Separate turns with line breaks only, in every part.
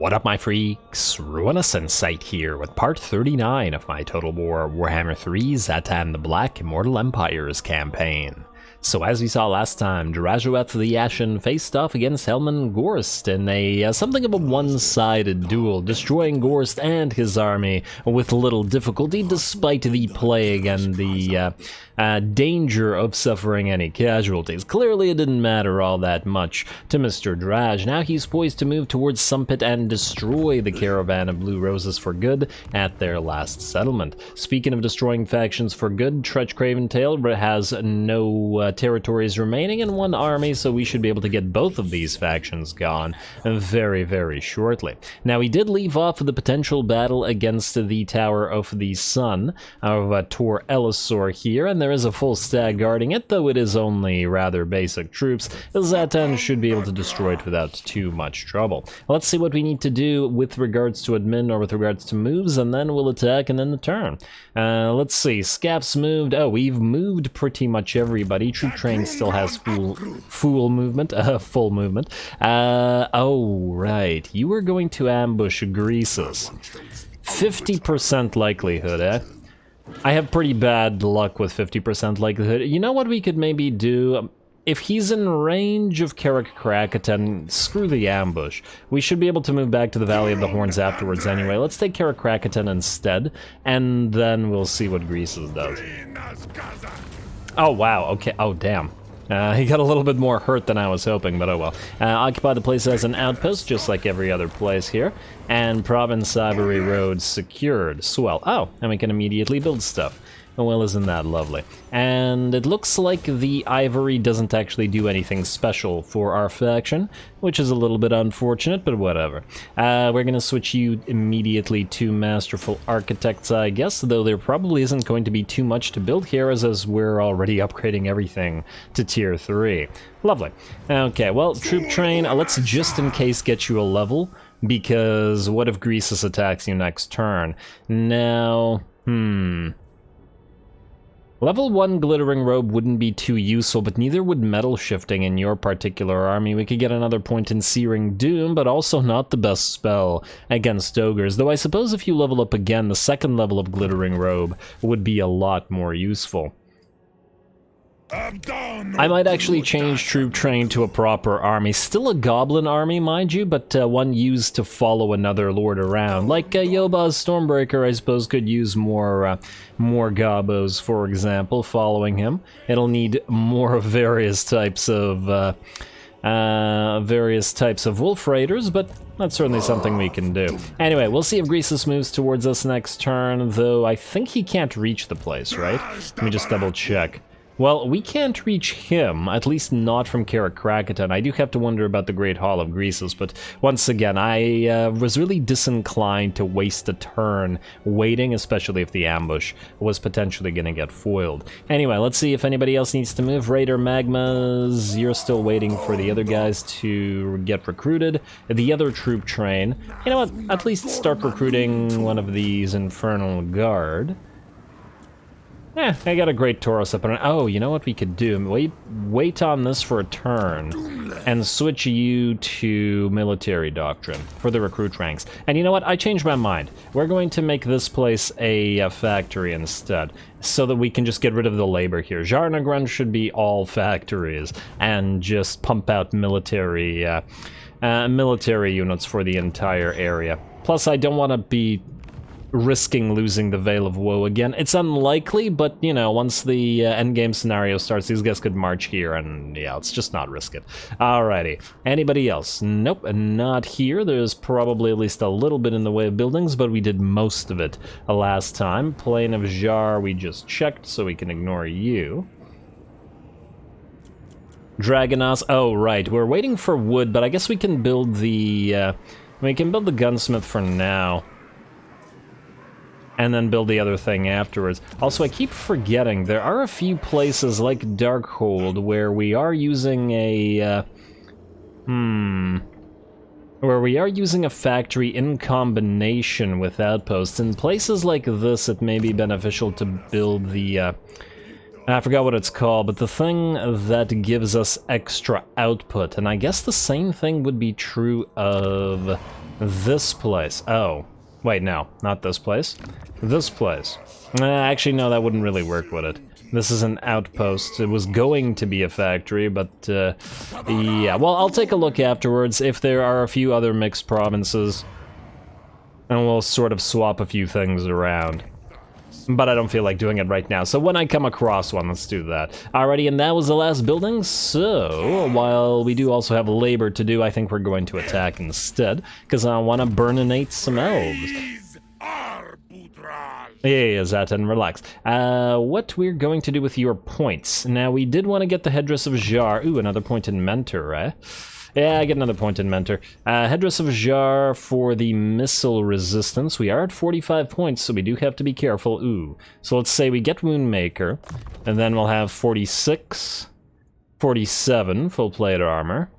What up, my freaks? RuinousInsight here with part 39 of my Total Warhammer 3 Zhatan the Black Immortal Empires campaign. So as we saw last time, Zharr the Ashen faced off against Helman Gorst in a something of a one-sided duel, destroying Gorst and his army with little difficulty despite the plague and the danger of suffering any casualties. Clearly it didn't matter all that much to Mr. Zharr. Now he's poised to move towards Sumpit and destroy the caravan of Blue Roses for good at their last settlement. Speaking of destroying factions for good, Tretch Craventail has no territories remaining in one army, so we should be able to get both of these factions gone very, very shortly. Now, he did leave off the potential battle against the Tower of the Sun of Tor Elisor here, and there is a full stag guarding it, though it is only rather basic troops. Zhatan should be able to destroy it without too much trouble. Let's see what we need to do with regards to admin or with regards to moves, and then we'll attack and end the turn. Let's see, Scap's moved. Oh, we've moved pretty much everybody. Troop train still has full movement. Oh, right. You were going to ambush Greases. 50% likelihood, eh? I have pretty bad luck with 50% likelihood. You know what we could maybe do? If he's in range of Karak Krakatan, screw the ambush. We should be able to move back to the Valley of the Horns afterwards anyway. Let's take Karak Krakatan instead, and then we'll see what Greases does. Oh, wow, okay, oh, damn. He got a little bit more hurt than I was hoping, but oh well. Occupy the place as an outpost, just like every other place here. And Province Ivory Road secured. Swell. Oh, and we can immediately build stuff. Oh, well, isn't that lovely? And it looks like the Ivory doesn't actually do anything special for our faction, which is a little bit unfortunate, but whatever. We're gonna switch you immediately to Masterful Architects, I guess, though there probably isn't going to be too much to build here, as we're already upgrading everything to Tier 3. Lovely. Okay, well, Troop Train, let's just in case get you a level, because what if Greases attacks you next turn? Now, Level 1 Glittering Robe wouldn't be too useful, but neither would Metal Shifting in your particular army. We could get another point in Searing Doom, but also not the best spell against Ogres, though I suppose if you level up again, the second level of Glittering Robe would be a lot more useful. I might actually change Troop Train to a proper army. Still a goblin army, mind you, but one used to follow another lord around. Like Yoba's Stormbreaker, I suppose, could use more gobos, for example, following him. It'll need more of various types of wolf raiders, but that's certainly something we can do. Anyway, we'll see if Greases moves towards us next turn, though I think he can't reach the place, right? Let me just double check. Well, we can't reach him, at least not from Karak Krakatan. I do have to wonder about the Great Hall of Greases, but once again, I was really disinclined to waste a turn waiting, especially if the ambush was potentially going to get foiled. Anyway, let's see if anybody else needs to move. Raider Magmas, you're still waiting for the other guys to get recruited. The other troop train, you know what, at least start recruiting one of these Infernal Guard. I got a great Taurus up and oh, you know what we could do? Wait on this for a turn and switch you to Military Doctrine for the recruit ranks. And you know what? I changed my mind. We're going to make this place a factory instead, so that we can just get rid of the labor here. Zharr should be all factories and just pump out military units for the entire area. Plus, I don't want to be risking losing the Veil of Woe again. It's unlikely, but, you know, once the endgame scenario starts, these guys could march here, and yeah, let's just not risk it. Alrighty. Anybody else? Nope, not here. There's probably at least a little bit in the way of buildings, but we did most of it last time. Plain of Zharr, we just checked, so we can ignore you. Dragonos, oh, right. We're waiting for wood, but I guess we can build the gunsmith for now, and then build the other thing afterwards. Also, I keep forgetting, there are a few places like Darkhold where we are using a, factory in combination with outposts. In places like this, it may be beneficial to build the I forgot what it's called, but the thing that gives us extra output. And I guess the same thing would be true of this place. Oh, wait, no, not this place. This place. Actually, no, that wouldn't really work, would it? This is an outpost. It was going to be a factory, but yeah. Well, I'll take a look afterwards if there are a few other mixed provinces. And we'll sort of swap a few things around. But I don't feel like doing it right now, so when I come across one, let's do that. Alrighty, and that was the last building, so while we do also have labor to do, I think we're going to attack instead, because I want to burninate some elves. Yeah, Zhatan, relax. What we're going to do with your points. Now, we did want to get the Headdress of Zharr. Ooh, another point in Mentor, right? Yeah, I get another point in Mentor. Headdress of Zharr for the missile resistance. We are at 45 points, so we do have to be careful. Ooh. So let's say we get Woundmaker, and then we'll have 46, 47 full plate armor.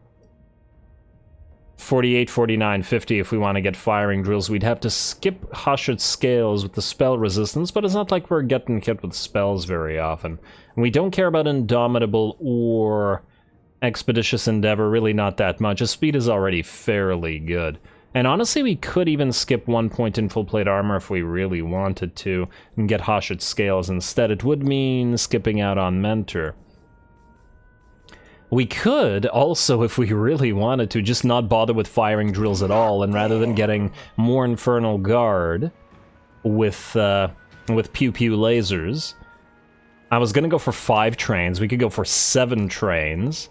48, 49, 50 if we want to get firing drills. We'd have to skip Hushed Scales with the spell resistance, but it's not like we're getting hit with spells very often. And we don't care about Indomitable or Expeditious Endeavor, really not that much. His speed is already fairly good. And honestly, we could even skip 1 point in full plate armor if we really wanted to, and get Hushed Scales instead. It would mean skipping out on Mentor. We could also, if we really wanted to, just not bother with firing drills at all, and rather than getting more Infernal Guard with pew-pew lasers, I was gonna go for 5 trains. We could go for 7 trains.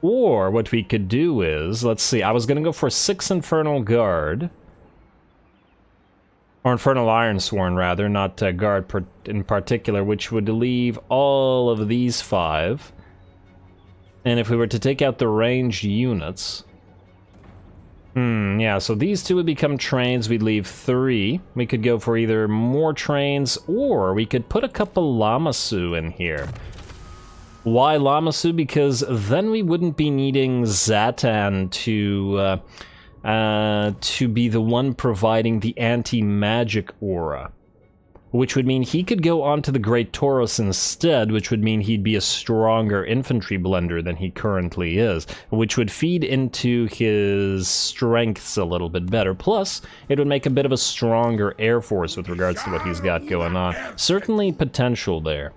Or what we could do is, let's see, I was gonna go for 6 Infernal Guard. Or Infernal Ironsworn, rather, not Guard in particular, which would leave all of these 5. And if we were to take out the ranged units... yeah, so these 2 would become trains, we'd leave 3. We could go for either more trains, or we could put a couple Lamassu in here. Why Lamassu? Because then we wouldn't be needing Zhatan to be the one providing the anti-magic aura. Which would mean he could go onto the Great Tauros instead, which would mean he'd be a stronger infantry blender than he currently is, which would feed into his strengths a little bit better. Plus, it would make a bit of a stronger air force with regards to what he's got going on. Certainly potential there.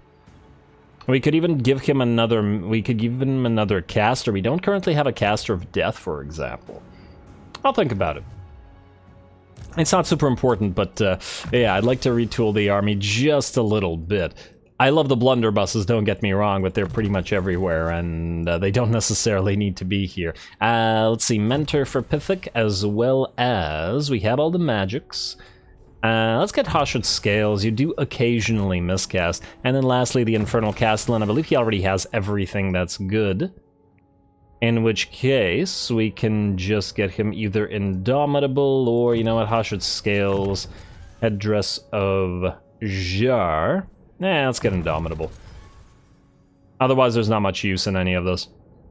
We could even give him another caster. We don't currently have a caster of death, for example. I'll think about it. It's not super important, but yeah, I'd like to retool the army just a little bit. I love the blunderbusses, don't get me wrong, but they're pretty much everywhere, and they don't necessarily need to be here. Let's see, Mentor for Pythic, as well as we have all the magics. Let's get Hushed Scales. You do occasionally miscast. And then lastly, the Infernal Castellan. I believe he already has everything that's good. In which case, we can just get him either Indomitable or, you know what, Hushed Scales, Headdress of Zharr. Nah, let's get Indomitable. Otherwise, there's not much use in any of this.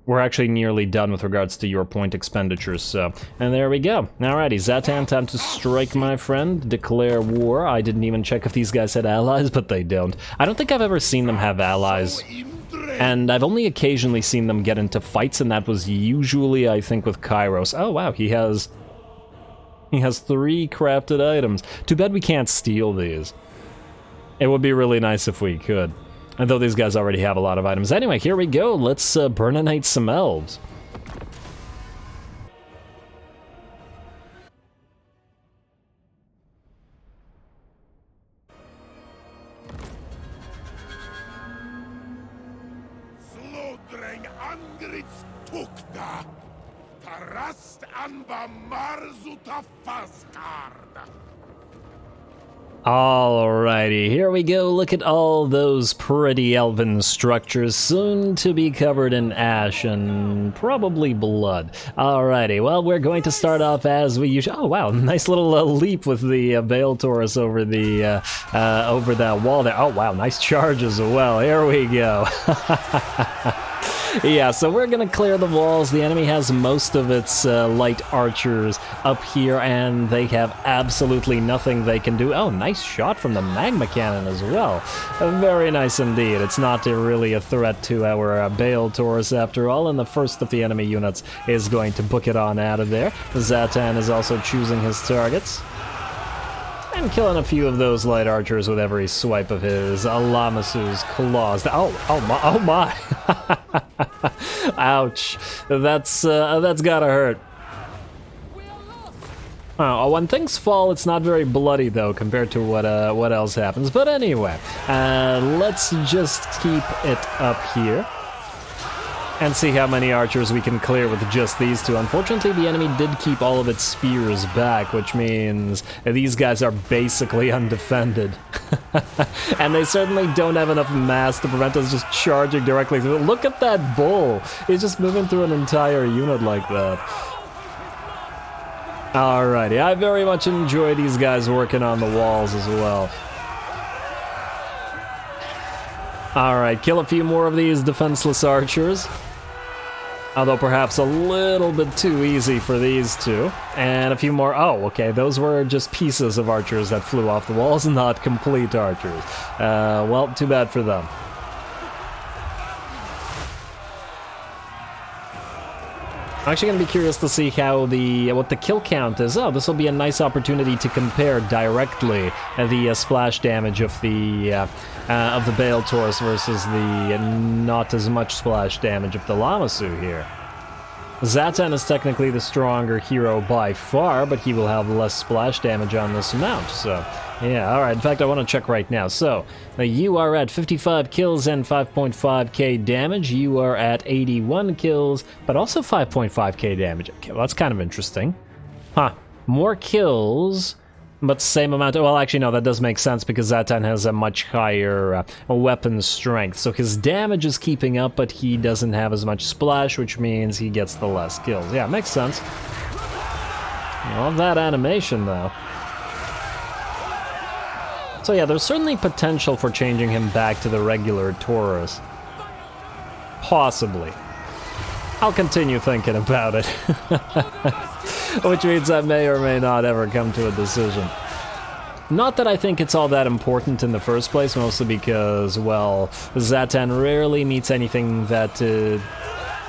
We're actually nearly done with regards to your point expenditures, so... And there we go. Alrighty, Zhatan, time to strike, my friend. Declare war. I didn't even check if these guys had allies, but they don't. I don't think I've ever seen them have allies. And I've only occasionally seen them get into fights, and that was usually, I think, with Kairos. Oh, wow, he has 3 crafted items. Too bad we can't steal these. It would be really nice if we could. Though these guys already have a lot of items. Anyway, here we go. Let's burninate some elves.
Slaughtering Angrits Tukda. Tarast Anba Marzuta Fazkard.
Alrighty, here we go. Look at all those pretty elven structures, soon to be covered in ash and probably blood. Alrighty, well, we're going to start off as we usually... Oh, wow, nice little leap with the Bale Taurus over the over that wall there. Oh, wow, nice charge as well. Here we go. Yeah, so we're gonna clear the walls. The enemy has most of its light archers up here, and they have absolutely nothing they can do. Oh, nice shot from the magma cannon as well. Very nice indeed. It's not really a threat to our Bale Taurus after all, and the first of the enemy units is going to book it on out of there. Zhatan is also choosing his targets. And killing a few of those light archers with every swipe of his Alamasu's claws. Oh my! Ouch! That's gotta hurt. Oh, when things fall, it's not very bloody though, compared to what else happens. But anyway, let's just keep it up here and see how many archers we can clear with just these two. Unfortunately, the enemy did keep all of its spears back, which means these guys are basically undefended. And they certainly don't have enough mass to prevent us just charging directly through. Look at that bull! He's just moving through an entire unit like that. Alrighty, I very much enjoy these guys working on the walls as well. Alright, kill a few more of these defenseless archers. Although perhaps a little bit too easy for these two. And a few more. Oh, okay, those were just pieces of archers that flew off the walls, not complete archers. Well, too bad for them. I'm actually going to be curious to see how what the kill count is. Oh, this will be a nice opportunity to compare directly the splash damage of the Bale Taurus versus the not as much splash damage of the Lamasu here. Zhatan is technically the stronger hero by far, but he will have less splash damage on this mount, so yeah, alright, in fact I want to check right now. So, you are at 55 kills and 5.5k damage, you are at 81 kills, but also 5.5k damage. Okay, well that's kind of interesting. Huh, more kills, but same amount. Well, actually, no, that does make sense because Zhatan has a much higher weapon strength. So his damage is keeping up, but he doesn't have as much splash, which means he gets the less kills. Yeah, makes sense. I love that animation, though. So yeah, there's certainly potential for changing him back to the regular Taurus. Possibly. I'll continue thinking about it. Which means I may or may not ever come to a decision. Not that I think it's all that important in the first place, mostly because, well, Zhatan rarely meets anything that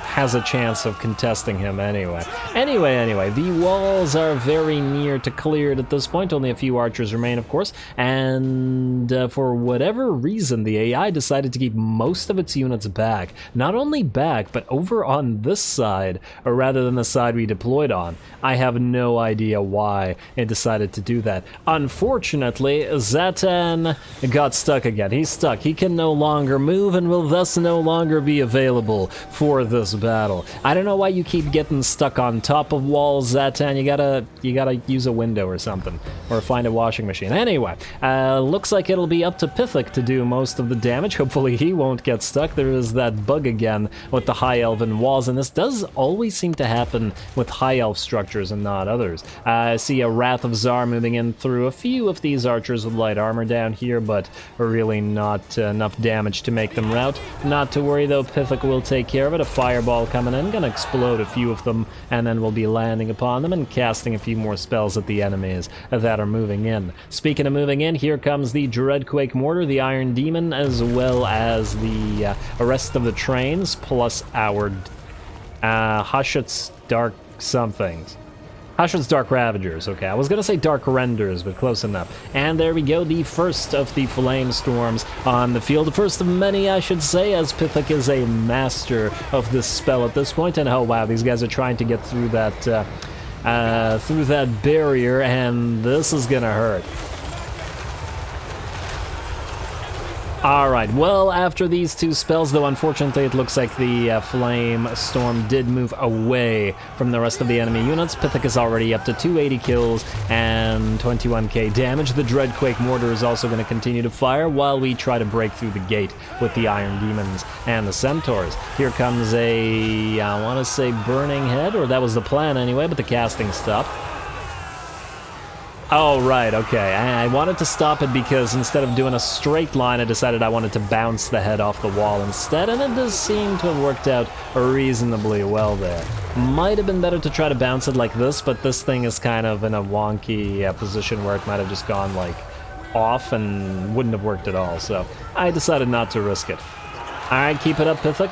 has a chance of contesting him anyway. Anyway, the walls are very near to cleared at this point. Only a few archers remain, of course, and for whatever reason, the AI decided to keep most of its units back. Not only back, but over on this side, or rather than the side we deployed on. I have no idea why it decided to do that. Unfortunately, Zhatan got stuck again. He's stuck. He can no longer move and will thus no longer be available for this battle. I don't know why you keep getting stuck on top of walls, Zhatan. You gotta use a window or something, or find a washing machine. Anyway, looks like it'll be up to Pithik to do most of the damage. Hopefully he won't get stuck. There is that bug again with the high elven walls, and this does always seem to happen with high elf structures and not others. I see a Wrath of Zharr moving in through a few of these archers with light armor down here, but really not enough damage to make them rout. Not to worry though, Pithik will take care of it. A fireball coming in, gonna explode a few of them, and then we'll be landing upon them and casting a few more spells at the enemies that are moving in. Speaking of moving in, here comes the Dreadquake Mortar, the Iron Demon, as well as the rest of the trains, plus our Hashut's Dark somethings. Hashut's Dark Ravagers, okay. I was gonna say Dark Renders, but close enough. And there we go, the first of the Flame Storms on the field. The first of many, I should say, as Pithik is a master of this spell at this point. And oh wow, these guys are trying to get through that barrier, and this is gonna hurt. Alright, well, after these two spells, though unfortunately it looks like the Flame Storm did move away from the rest of the enemy units. Pithik is already up to 280 kills and 21k damage. The Dreadquake Mortar is also going to continue to fire while we try to break through the gate with the Iron Demons and the Centaurs. Here comes a, I want to say Burning Head, or that was the plan anyway, but the casting stopped. Oh, right, okay. I wanted to stop it because instead of doing a straight line, I decided I wanted to bounce the head off the wall instead, and it does seem to have worked out reasonably well there. Might have been better to try to bounce it like this, but this thing is kind of in a wonky position where it might have just gone, like, off and wouldn't have worked at all, so I decided not to risk it. Alright, keep it up, Pythic.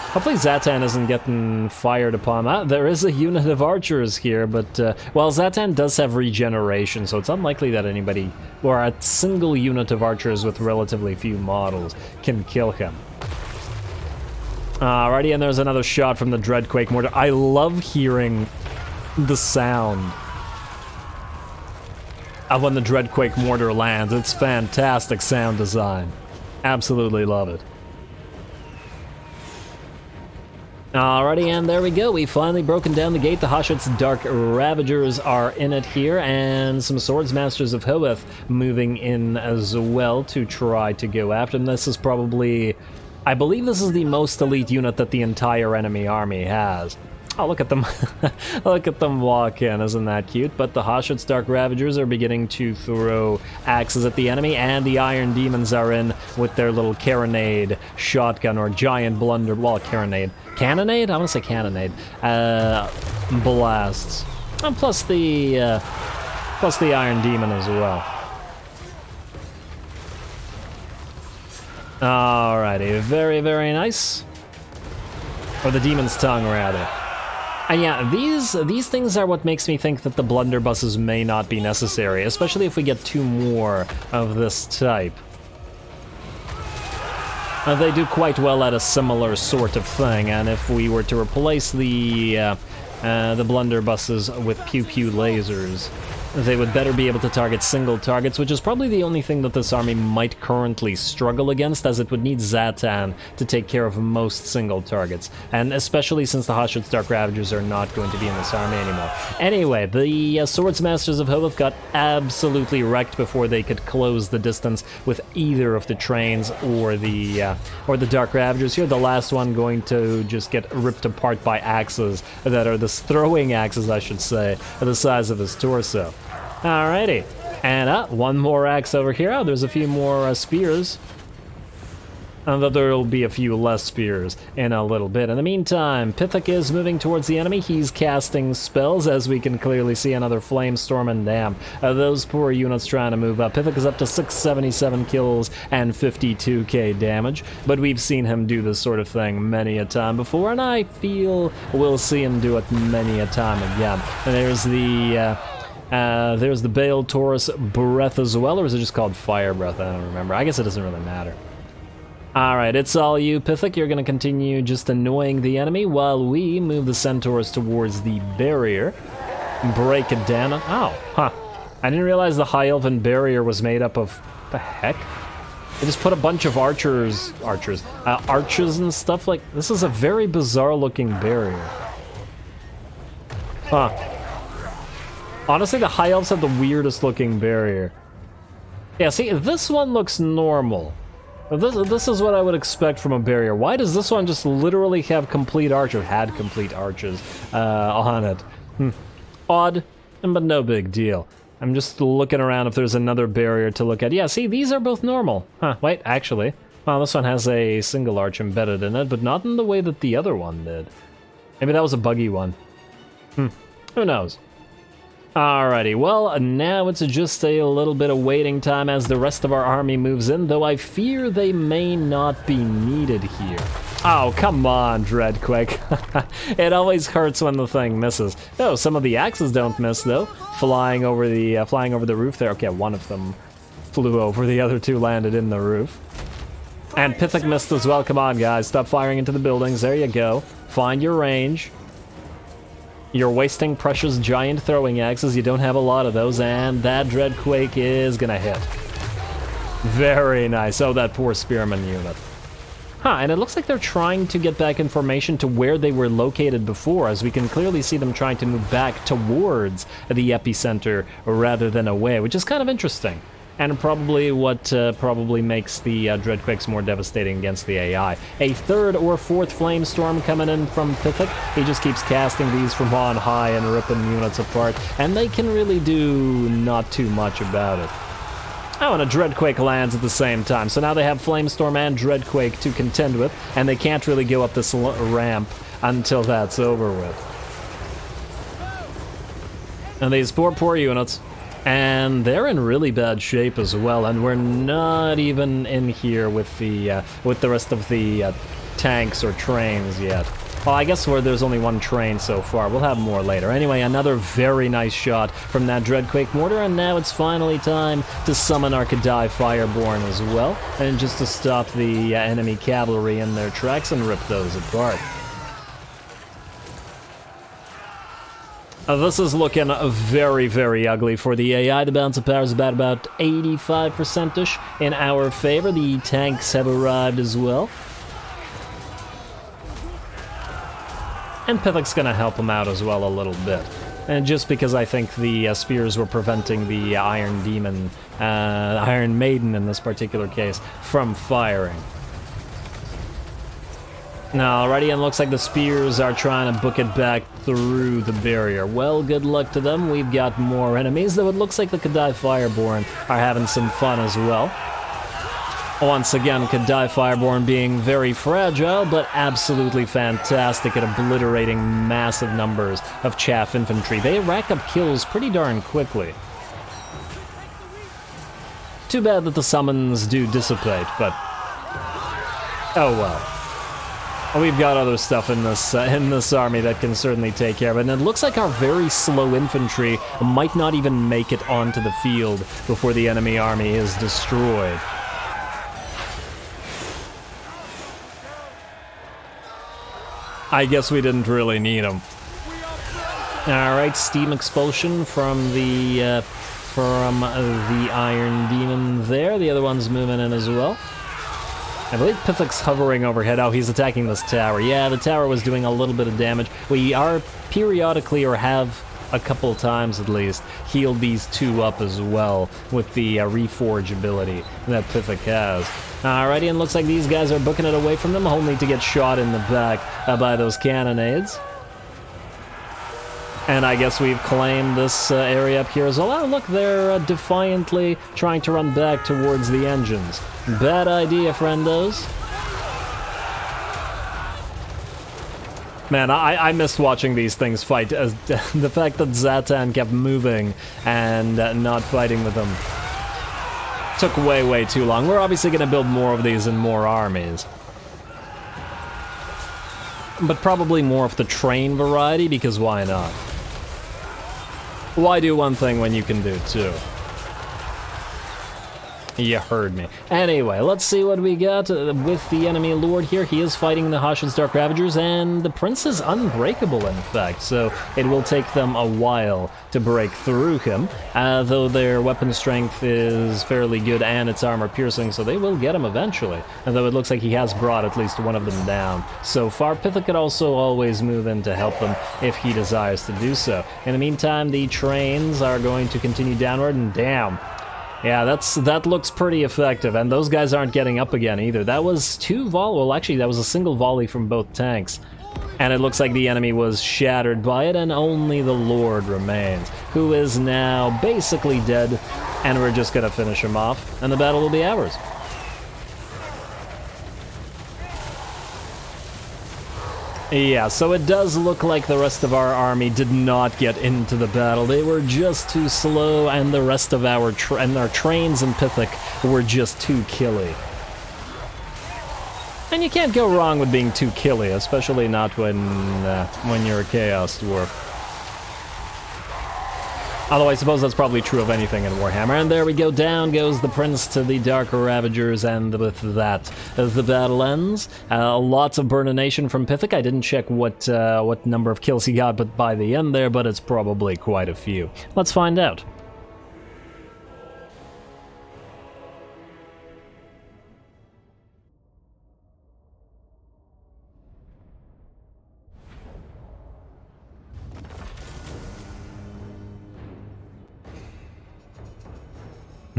Hopefully Zhatan isn't getting fired upon. There is a unit of archers here, but, well, Zhatan does have regeneration, so it's unlikely that anybody, or a single unit of archers with relatively few models, can kill him. Alrighty, and there's another shot from the Dreadquake Mortar. I love hearing the sound of when the Dreadquake Mortar lands. It's fantastic sound design. Absolutely love it. Alrighty, and there we go. We've finally broken down the gate. The Hashut's Dark Ravagers are in it here, and some Swords Masters of Hoeth moving in as well to try to go after them. This is probably... I believe this is the most elite unit that the entire enemy army has. Oh, look at them. Look at them walk in. Isn't that cute? But the Hashut's Dark Ravagers are beginning to throw axes at the enemy, and the Iron Demons are in with their little carronade shotgun, or giant blunder... Well, carronade. Cannonade? I want to say cannonade. Blasts. And plus the Iron Demon as well. Alrighty, very, very nice. Or the Demon's Tongue, rather. And yeah, these things are what makes me think that the blunderbusses may not be necessary, especially if we get 2 more of this type. They do quite well at a similar sort of thing, and if we were to replace the blunderbusses with pew-pew lasers, they would better be able to target single targets, which is probably the only thing that this army might currently struggle against, as it would need Zhatan to take care of most single targets, and especially since the Hashut's Dark Ravagers are not going to be in this army anymore. Anyway, the Swords Masters of Hoeth got absolutely wrecked before they could close the distance with either of the trains or the Dark Ravagers here. The last one going to just get ripped apart by axes that are the throwing axes, I should say, the size of his torso. Alrighty, and one more axe over here. Oh, there's a few more spears. And there will be a few less spears in a little bit. In the meantime, Pythic is moving towards the enemy. He's casting spells, as we can clearly see another Flamestorm and Damn. Those poor units trying to move up. Pythic is up to 677 kills and 52k damage, but we've seen him do this sort of thing many a time before, and I feel we'll see him do it many a time again. And there's the Bale Taurus Breath as well, or is it just called Fire Breath? I don't remember. I guess it doesn't really matter. Alright, it's all you, Pythic. You're going to continue just annoying the enemy while we move the Centaurs towards the barrier. Break it down. Oh, huh. I didn't realize the High Elven barrier was made up of... What the heck? They just put a bunch of archers and stuff like... This is a very bizarre looking barrier. Huh. Honestly, the High Elves have the weirdest looking barrier. Yeah, see, this one looks normal. This is what I would expect from a barrier. Why does this one just literally have complete archers, had complete archers on it? Odd, but no big deal. I'm just looking around if there's another barrier to look at. Yeah, see, these are both normal. Huh, wait, actually. Well, this one has a single arch embedded in it, but not in the way that the other one did. Maybe that was a buggy one. Who knows? Alrighty, well, now it's just a little bit of waiting time as the rest of our army moves in, though I fear they may not be needed here. Oh, come on, Dreadquake. It always hurts when the thing misses. Oh, some of the axes don't miss, though. Flying over the roof there. Okay, one of them flew over, the other 2 landed in the roof. And Pythic missed as well. Come on, guys, stop firing into the buildings. There you go. Find your range. You're wasting precious giant throwing axes. You don't have a lot of those, and that Dreadquake is gonna hit. Very nice. Oh, that poor Spearman unit. Huh, and it looks like they're trying to get back information to where they were located before, as we can clearly see them trying to move back towards the epicenter rather than away, which is kind of interesting. and probably what probably makes the Dreadquakes more devastating against the AI. A third or fourth Flamestorm coming in from Pithek. He just keeps casting these from on high and ripping units apart, and they can really do not too much about it. Oh, and a Dreadquake lands at the same time, so now they have Flamestorm and Dreadquake to contend with, and they can't really go up this ramp until that's over with. And these poor units. And they're in really bad shape as well, and we're not even in here with the rest of the tanks or trains yet. Well, I guess there's only one train so far. We'll have more later. Anyway, another very nice shot from that Dreadquake mortar, and now it's finally time to summon our Kadai Fireborn as well, and just to stop the enemy cavalry in their tracks and rip those apart. This is looking very ugly for the AI. The balance of power is about 85%-ish in our favor. The tanks have arrived as well. And Pithek's gonna help him out as well a little bit. And just because I think the spears were preventing the Iron Demon, Iron Maiden in this particular case, from firing. Now, alrighty, and looks like the spears are trying to book it back through the barrier. Well, good luck to them. We've got more enemies, though it looks like the Kadai Fireborn are having some fun as well. Once again, Kadai Fireborn being very fragile, but absolutely fantastic at obliterating massive numbers of chaff infantry. They rack up kills pretty darn quickly. Too bad that the summons do dissipate, but oh well. We've got other stuff in this army that can certainly take care of it, and it looks like our very slow infantry might not even make it onto the field before the enemy army is destroyed. I guess we didn't really need them. Alright, steam expulsion from the Iron Demon there. The other one's moving in as well. I believe Pithek's hovering overhead. Oh, he's attacking this tower. Yeah, the tower was doing a little bit of damage. We are periodically, or have a couple times at least, healed these two up as well with the Reforge ability that Pithek has. Alrighty, and looks like these guys are booking it away from them, only to get shot in the back by those cannonades. And I guess we've claimed this area up here as well. Oh, look, they're defiantly trying to run back towards the engines. Bad idea, friendos. Man, I missed watching these things fight. The fact that Zhatan kept moving and not fighting with them took way too long. We're obviously going to build more of these and more armies. But probably more of the train variety, because why not? Why do one thing when you can do two? You heard me. Anyway, let's see what we got with the enemy lord here. He is fighting the Hashid's Dark Ravagers, and the prince is unbreakable, in fact, so it will take them a while to break through him, though their weapon strength is fairly good and its armor piercing, so they will get him eventually, although it looks like he has brought at least one of them down. So far, Pithek could also always move in to help them if he desires to do so. In the meantime, the trains are going to continue downward, and damn. Yeah, that looks pretty effective, and those guys aren't getting up again either. That was well, actually, that was a single volley from both tanks. And it looks like the enemy was shattered by it, and only the Lord remains, who is now basically dead, and we're just gonna finish him off, and the battle will be ours. Yeah, so it does look like the rest of our army did not get into the battle. They were just too slow, and the rest of our trains and Pithek were just too killy. And you can't go wrong with being too killy, especially not when you're a Chaos Dwarf. Although I suppose that's probably true of anything in Warhammer. And there we go, down goes the Prince to the Dark Ravagers, and with that, the battle ends. Lots of burnination from Pithek. I didn't check what number of kills he got but by the end there, but it's probably quite a few. Let's find out.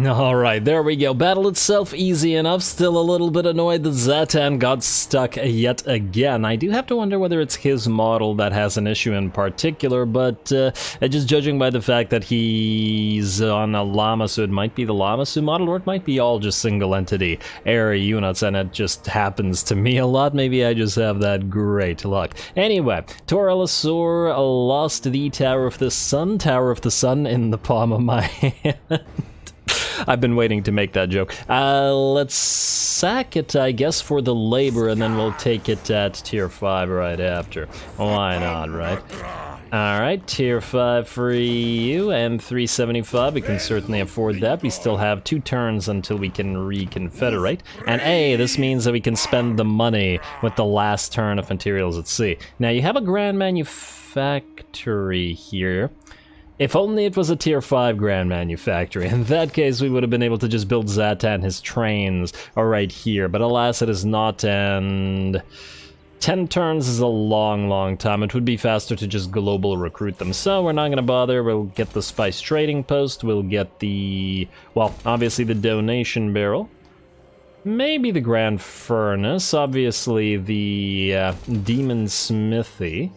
Alright, there we go. Battle itself, easy enough. Still a little bit annoyed that Zhatan got stuck yet again. I do have to wonder whether it's his model that has an issue in particular, but just judging by the fact that he's on a Lamasu, it might be the Lamasu model, or it might be all just single entity area units, and it just happens to me a lot. Maybe I just have that great luck. Anyway, Torellosaur lost the Tower of the Sun in the palm of my hand. I've been waiting to make that joke. Let's sack it, I guess, for the labor, and then we'll take it at tier 5 right after. Why not, right? Alright, tier 5 for you, and 375, we can certainly afford that. We still have 2 turns until we can reconfederate. And this means that we can spend the money with the last turn of materials at sea. Now, you have a grand manufactory here. If only it was a tier 5 grand manufactory. In that case, we would have been able to just build Zhatan, his trains, right here. But alas, it is not, and 10 turns is a long time. It would be faster to just global recruit them. So we're not going to bother. We'll get the spice trading post. We'll get the, well, obviously the donation barrel. Maybe the grand furnace. Obviously the demon smithy.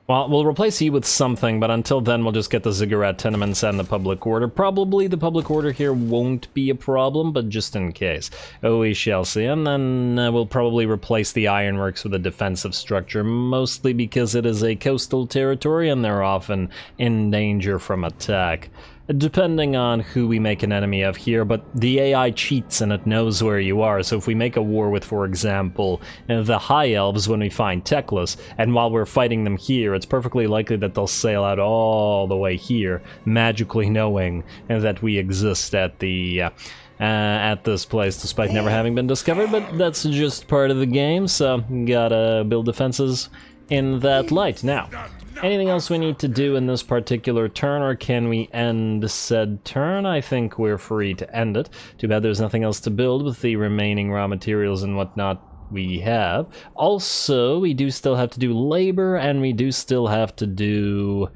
Well, we'll replace you with something, but until then we'll just get the ziggurat tenements and the public order. Probably the public order here won't be a problem, but just in case. We shall see. And then we'll probably replace the ironworks with a defensive structure, mostly because it is a coastal territory and they're often in danger from attack. Depending on who we make an enemy of here, but the AI cheats and it knows where you are, so if we make a war with, for example, the High Elves when we find Teclis, and while we're fighting them here, it's perfectly likely that they'll sail out all the way here, magically knowing that we exist at the at this place, despite never having been discovered, but that's just part of the game, so gotta build defenses in that light. Now, anything else we need to do in this particular turn, or can we end said turn? I think we're free to end it. Too bad there's nothing else to build with the remaining raw materials and whatnot we have. Also, we do still have to do labor, and we do still have to do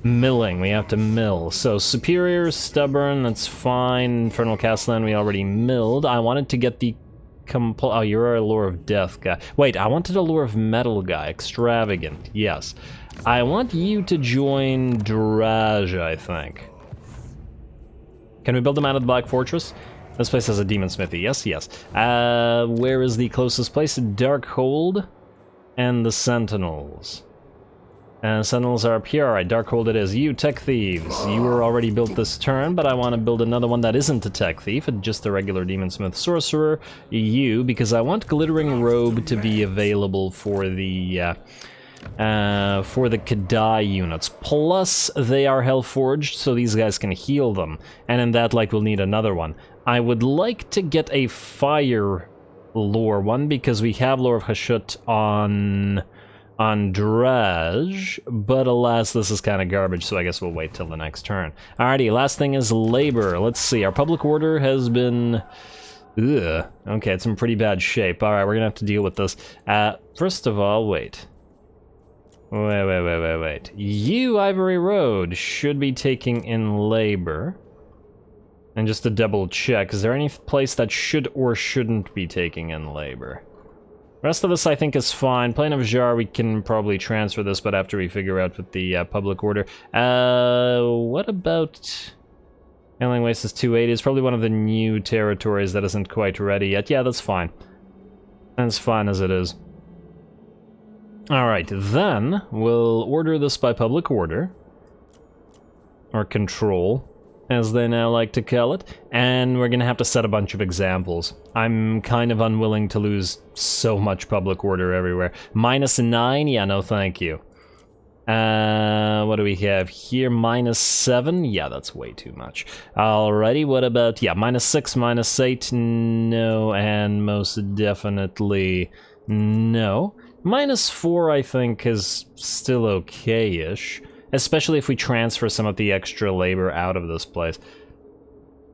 milling. We have to mill. So Superior, Stubborn, that's fine. Infernal Castellan we already milled. I wanted to get the oh, you're a Lure of Death guy. Wait, I wanted a Lure of Metal guy. Extravagant, yes. I want you to join Draj, I think. Can we build them out of the Black Fortress? This place has a demon smithy. Yes, yes. Where is the closest place? Darkhold and the Sentinels. And Sentinels are up here. Alright, Darkhold it is. You, Tech Thieves. You were already built this turn, but I want to build another one that isn't a Tech Thief, just a regular Demon Smith Sorcerer. You, because I want Glittering Robe to be available for the Kadai units. Plus, they are Hellforged, so these guys can heal them. And in that light, we'll need another one. I would like to get a Fire Lore one, because we have Lore of Hashut on Draj, but alas, this is kind of garbage, so I guess we'll wait till the next turn. Alrighty, last thing is labor. Let's see, our public order has been... Ugh. Okay, it's in pretty bad shape. Alright, we're gonna have to deal with this. First of all, wait. Wait. You, Ivory Road, should be taking in labor. And just to double check, is there any place that should or shouldn't be taking in labor? Rest of this I think is fine. Plane of Zharr, we can probably transfer this, but after we figure out with the public order. What about... Alien Waste is 280. It's probably one of the new territories that isn't quite ready yet. Yeah, that's fine. That's fine as it is. Alright, then we'll order this by public order. Or control, as they now like to call it, and we're gonna have to set a bunch of examples. I'm kind of unwilling to lose so much public order everywhere. -9? Yeah, no thank you. What do we have here? -7? Yeah, that's way too much. Alrighty, what about, yeah, -6, -8? No, and most definitely no. -4 I think is still okay-ish. Especially if we transfer some of the extra labor out of this place.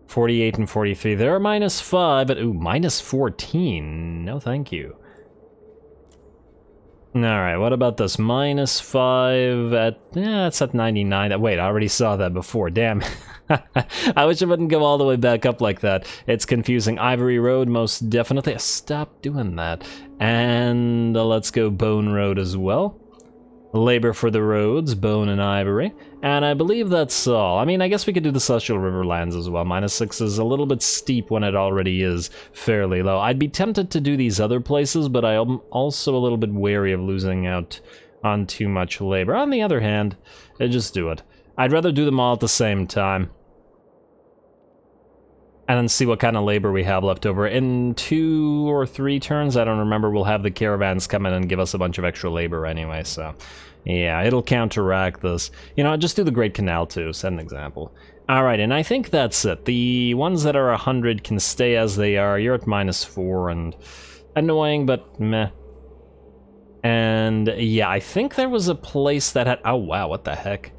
48 and 43. They're -5, but ooh, -14. No, thank you. Alright, what about this? -5 at... yeah, it's at 99. Wait, I already saw that before. Damn. I wish it wouldn't go all the way back up like that. It's confusing. Ivory Road, most definitely. Stop doing that. And let's go Bone Road as well. Labor for the roads, bone and ivory. And I believe that's all. I mean, I guess we could do the Celestial Riverlands as well. -6 is a little bit steep when it already is fairly low. I'd be tempted to do these other places, but I'm also a little bit wary of losing out on too much labor. On the other hand, just do it. I'd rather do them all at the same time. And then see what kind of labor we have left over. In 2 or 3 turns, I don't remember, we'll have the caravans come in and give us a bunch of extra labor anyway, so... yeah, it'll counteract this. You know, just do the Great Canal too, set an example. Alright, and I think that's it. The ones that are 100 can stay as they are. You're at -4, and... annoying, but meh. And yeah, I think there was a place that had... oh wow, what the heck?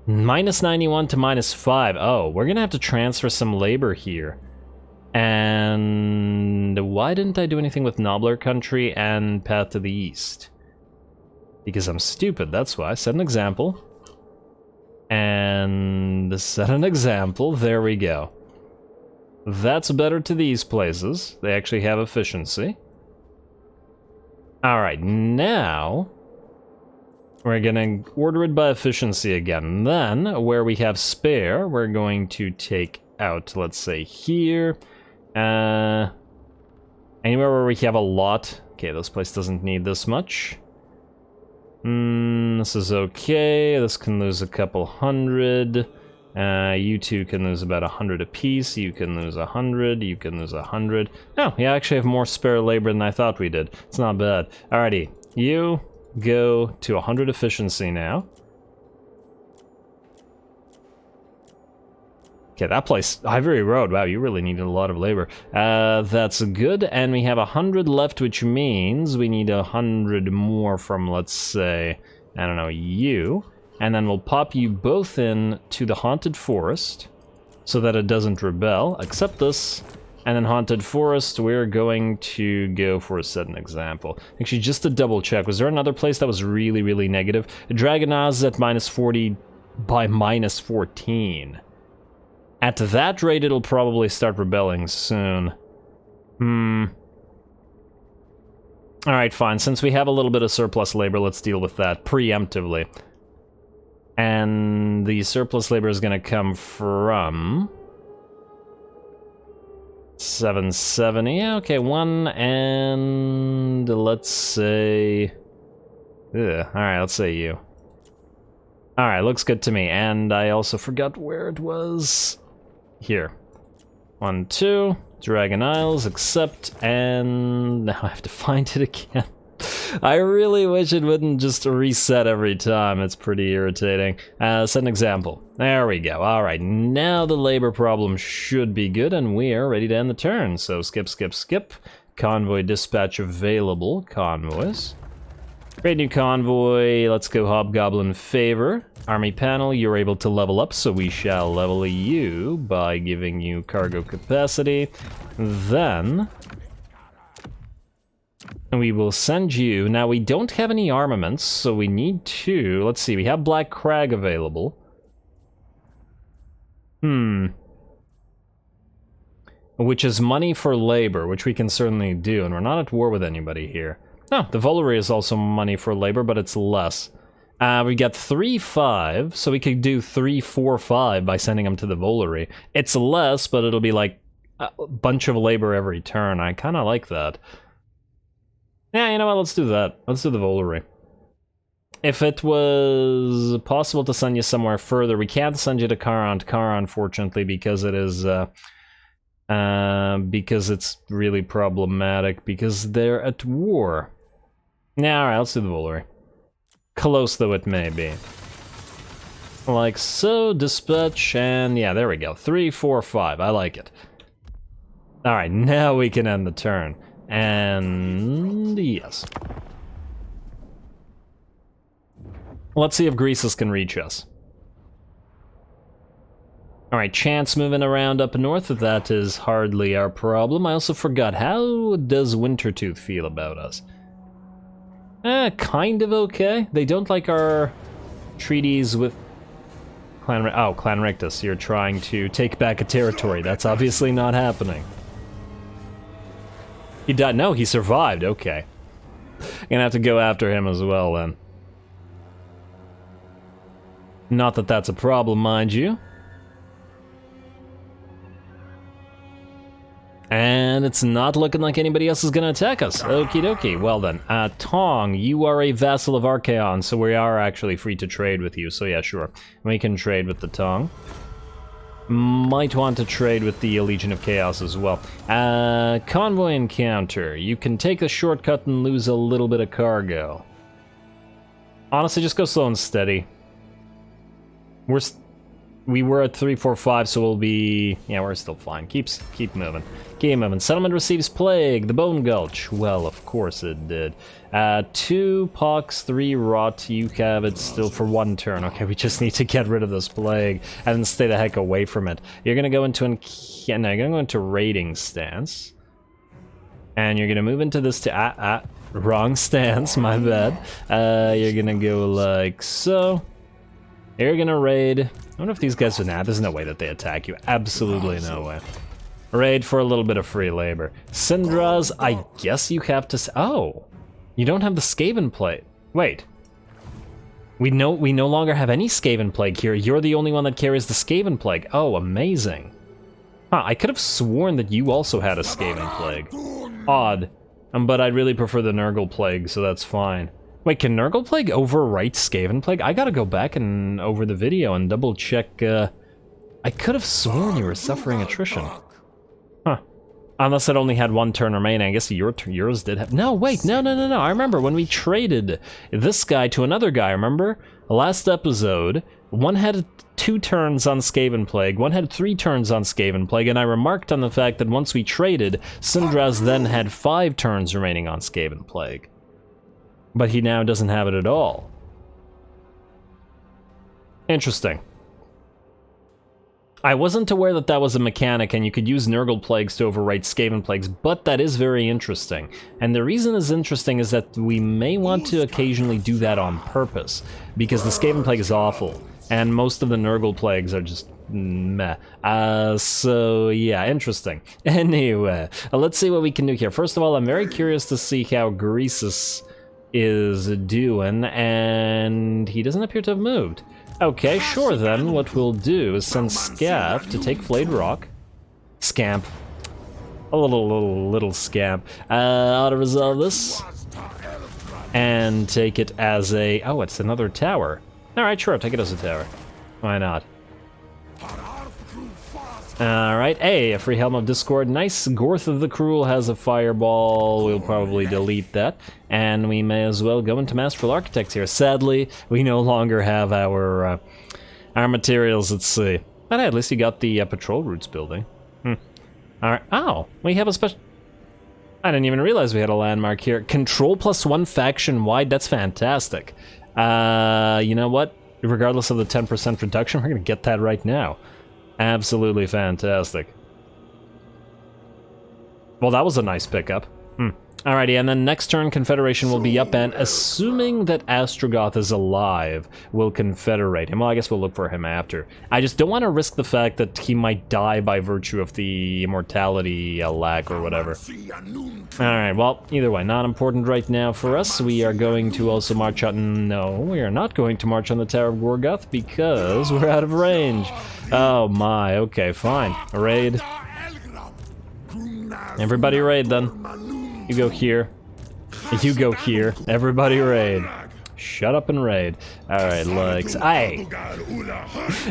-91 to -5. Oh, we're gonna have to transfer some labor here. And why didn't I do anything with Nobler Country and Path to the East? Because I'm stupid, that's why. Set an example. And set an example. There we go. That's better to these places. They actually have efficiency. Alright, now... we're gonna order it by efficiency again. Then, where we have spare, we're going to take out, let's say, here. Anywhere where we have a lot. Okay, this place doesn't need this much. This is okay. This can lose a couple hundred. You two can lose about 100 apiece. You can lose 100. You can lose 100. Oh, we actually have more spare labor than I thought we did. It's not bad. Alrighty, you... go to 100 efficiency now. Okay, that place, Ivory Road, wow, you really needed a lot of labor. That's good, and we have 100 left, which means we need 100 more from, let's say, I don't know, you. And then we'll pop you both in to the Haunted Forest, so that it doesn't rebel. Accept this. And then Haunted Forest, we're going to go for a set an example. Actually, just to double check, was there another place that was really, really negative? Dragon Oz at -40 by -14. At that rate, it'll probably start rebelling soon. Alright, fine. Since we have a little bit of surplus labor, let's deal with that preemptively. And the surplus labor is going to come from... 770, yeah, okay, 1 and let's say... alright, let's say you. Alright, looks good to me, and I also forgot where it was. Here. 1, 2, Dragon Isles, accept, and now I have to find it again. I really wish it wouldn't just reset every time, it's pretty irritating. Set an example. There we go, alright, now the labor problem should be good, and we are ready to end the turn. So skip, skip, skip. Convoy dispatch available, convoys. Great new convoy, let's go Hobgoblin Favor. Army panel, you're able to level up, so we shall level you by giving you cargo capacity. Then... we will send you... now, we don't have any armaments, so we need to... let's see, we have Black Crag available. Which is money for labor, which we can certainly do, and we're not at war with anybody here. Oh, the Volary is also money for labor, but it's less. We got 3-5, so we could do 3-4-5 by sending them to the Volary. It's less, but it'll be like a bunch of labor every turn. I kind of like that. Yeah, you know what, let's do that. Let's do the Volary. If it was possible to send you somewhere further, we can't send you to Kara, unfortunately, because it is, because it's really problematic, because they're at war. Yeah, alright, let's do the Volary. Close though it may be. Like so, dispatch, and yeah, there we go. 3-4-5, I like it. Alright, now we can end the turn. And yes. Let's see if Greasus can reach us. Alright, Chance moving around up north, that is hardly our problem. I also forgot, how does Wintertooth feel about us? Kind of okay. They don't like our treaties with Clan Rictus. You're trying to take back a territory. That's obviously not happening. He died. No, he survived. Okay. Gonna have to go after him as well then. Not that that's a problem, mind you. And it's not looking like anybody else is gonna attack us. Okie dokie. Well then, Tong, you are a vassal of Archaon, so we are actually free to trade with you. So yeah, sure. We can trade with the Tong. Might want to trade with the Legion of Chaos as well. Convoy encounter. You can take the shortcut and lose a little bit of cargo. Honestly, just go slow and steady. We were at 345, so we'll be... Yeah, we're still fine. Keep moving. Keep moving. Settlement receives plague. The Bone Gulch. Well, of course it did. 2 pox, 3 rot. You have it still for 1 turn. Okay, we just need to get rid of this plague and then stay the heck away from it. You're gonna go into you're gonna go into raiding stance, and you're gonna move into this wrong stance. My bad. You're gonna go like so. You're gonna raid. I wonder if these guys would. Nah, there's no way that they attack you. Absolutely no way. Raid for a little bit of free labor. Syndra's, I guess you have to. Oh, you don't have the Skaven plague. Wait. We no longer have any Skaven plague here. You're the only one that carries the Skaven plague. Oh, amazing. Huh, I could have sworn that you also had a Skaven plague. Odd. But I'd really prefer the Nurgle plague, so that's fine. Wait, can Nurgle Plague overwrite Skaven Plague? I gotta go back and over the video and double check. I could have sworn you were suffering attrition. Huh. Unless it only had 1 turn remaining. I guess yours did have... No, wait, no. I remember when we traded this guy to another guy, remember? Last episode, one had 2 turns on Skaven Plague, one had 3 turns on Skaven Plague, and I remarked on the fact that once we traded, Syndra's then had 5 turns remaining on Skaven Plague. But he now doesn't have it at all. Interesting. I wasn't aware that that was a mechanic and you could use Nurgle Plagues to overwrite Skaven Plagues, but that is very interesting. And the reason it's interesting is that we may want to occasionally do that on purpose, because the Skaven Plague is awful, and most of the Nurgle Plagues are just meh. So yeah, interesting. Anyway, let's see what we can do here. First of all, I'm very curious to see how Greasus is doing, and he doesn't appear to have moved. Okay, sure then, what we'll do is send Scav to take Flayed Rock. Scamp. A little scamp. Auto-resolve this. And take it as a... Oh, it's another tower. Alright, sure, take it as a tower. Why not? Alright, hey, a free Helm of Discord. Nice. Gorth of the Cruel has a fireball. We'll probably delete that. And we may as well go into Masterful Architects here. Sadly, we no longer have our materials at sea. But hey, at least you got the patrol routes building. Alright, oh, we have a special... I didn't even realize we had a landmark here. Control +1 faction wide, that's fantastic. You know what? Regardless of the 10% reduction, we're gonna get that right now. Absolutely fantastic. Well, that was a nice pickup. Alrighty, and then next turn, Confederation will be up, and assuming that Astrogoth is alive, we'll confederate him. Well, I guess we'll look for him after. I just don't want to risk the fact that he might die by virtue of the immortality lack or whatever. Alright, well, either way, not important right now for us. We are going to also march on... No, we are not going to march on the Tower of Gorgoth because we're out of range. Oh my, okay, fine. Raid. Everybody raid then. You go here. You go here. Everybody raid. Shut up and raid. Alright, Lux. Aye!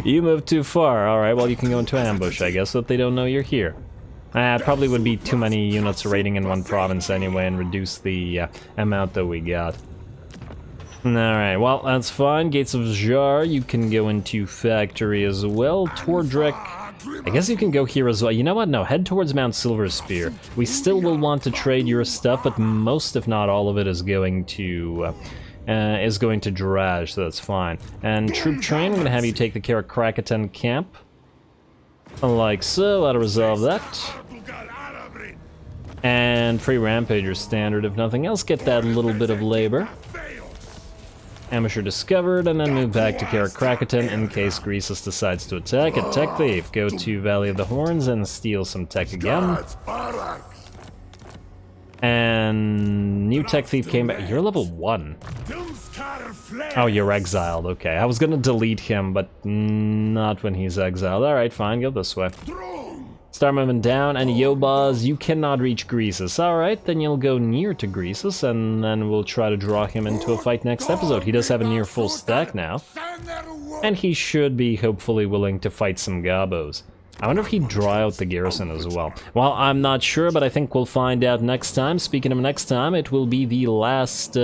You moved too far. Alright, well you can go into ambush, I guess, so that they don't know you're here. It probably would be too many units raiding in one province anyway and reduce the amount that we got. Alright, well, that's fine. Gates of Zharr, you can go into factory as well. Tordrek, I guess you can go here as well. You know what? No, head towards Mount Silverspear. We still will want to trade your stuff, but most, if not all of it, is going to Draj, so that's fine. And troop train, I'm going to have you take the care of Krakatan camp. Like so, I'll resolve that. And free Rampager standard, if nothing else, get that little bit of labor. Amateur discovered, and then move back to Karak Krakaten in case Greasus decides to attack at Tech Thief. Go to Valley of the Horns and steal some tech again. And new Tech Thief came back. You're level 1. Oh, you're exiled. Okay, I was gonna delete him, but not when he's exiled. Alright, fine, go this way. Start moving down, and Yobaz, you cannot reach Greasus. Alright, then you'll go near to Greasus, and then we'll try to draw him into a fight next episode. He does have a near full stack now, and he should be hopefully willing to fight some Gabos. I wonder if he'd draw out the garrison as well. Well, I'm not sure, but I think we'll find out next time. Speaking of next time, it will be the last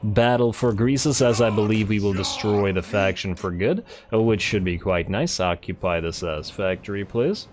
battle for Greasus, as I believe we will destroy the faction for good, which should be quite nice. Occupy this as factory, please.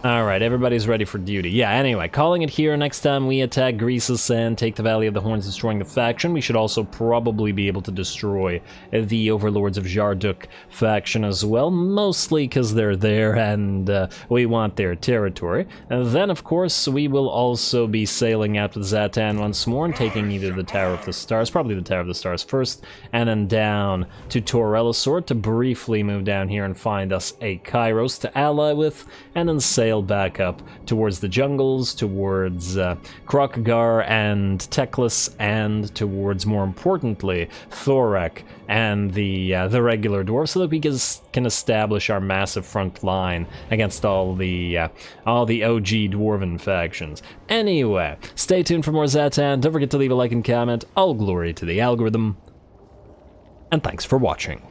Alright, everybody's ready for duty. Yeah, anyway, calling it here. Next time we attack Greasus and take the Valley of the Horns, destroying the faction, we should also probably be able to destroy the Overlords of Zharduk faction as well, mostly because they're there and we want their territory. And then, of course, we will also be sailing out with Zhatan once more and taking either the Tower of the Stars, probably the Tower of the Stars first, and then down to Torellisor to briefly move down here and find us a Kairos to ally with, and then sail back up towards the jungles, towards Krokagar and Teclis, and towards, more importantly, Thorek and the regular dwarves, so that we can establish our massive front line against all the OG dwarven factions. Anyway, stay tuned for more Zhatan. Don't forget to leave a like and comment. All glory to the algorithm, and thanks for watching.